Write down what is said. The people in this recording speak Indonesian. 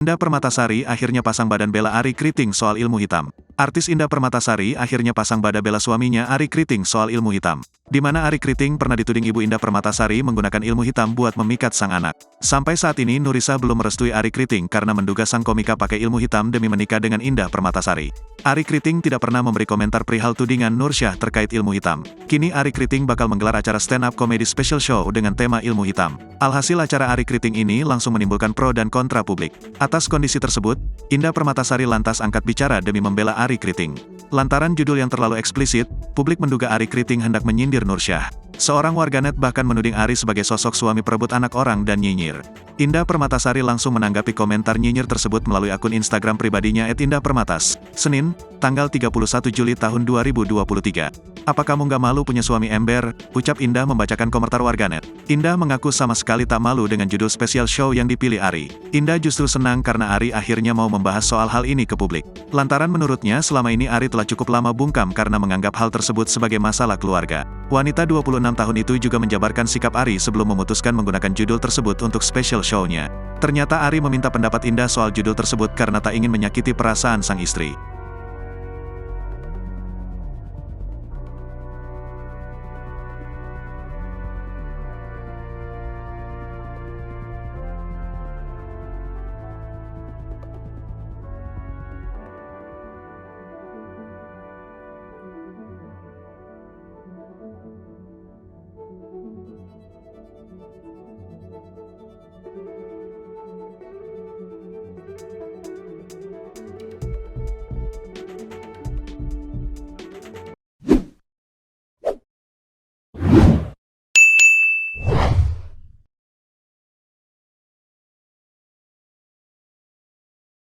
Indah Permatasari akhirnya pasang badan bela Arie Kriting soal ilmu hitam. Artis Indah Permatasari akhirnya pasang badan bela suaminya Arie Kriting soal ilmu hitam. Di mana Arie Kriting pernah dituding ibu Indah Permatasari menggunakan ilmu hitam buat memikat sang anak. Sampai saat ini Nurisa belum merestui Arie Kriting karena menduga sang komika pakai ilmu hitam demi menikah dengan Indah Permatasari. Arie Kriting tidak pernah memberi komentar perihal tudingan Nursyah terkait ilmu hitam. Kini Arie Kriting bakal menggelar acara stand-up comedy special show dengan tema ilmu hitam. Alhasil acara Arie Kriting ini langsung menimbulkan pro dan kontra publik. Atas kondisi tersebut, Indah Permatasari lantas angkat bicara demi membela Arie Kriting. Lantaran judul yang terlalu eksplisit, publik menduga Arie Kriting hendak menyindir Nursyah. Seorang warganet bahkan menuding Arie sebagai sosok suami perebut anak orang dan nyinyir. Indah Permatasari langsung menanggapi komentar nyinyir tersebut melalui akun Instagram pribadinya @indahpermatas, Senin, tanggal 31 Juli tahun 2023. "Apa kamu nggak malu punya suami ember?" ucap Indah membacakan komentar warganet. Indah mengaku sama sekali tak malu dengan judul spesial show yang dipilih Arie. Indah justru senang karena Arie akhirnya mau membahas soal hal ini ke publik. Lantaran menurutnya selama ini Arie telah cukup lama bungkam karena menganggap hal tersebut sebagai masalah keluarga. Wanita 26 tahun itu juga menjabarkan sikap Arie sebelum memutuskan menggunakan judul tersebut untuk special show-nya. Ternyata Arie meminta pendapat Indah soal judul tersebut karena tak ingin menyakiti perasaan sang istri.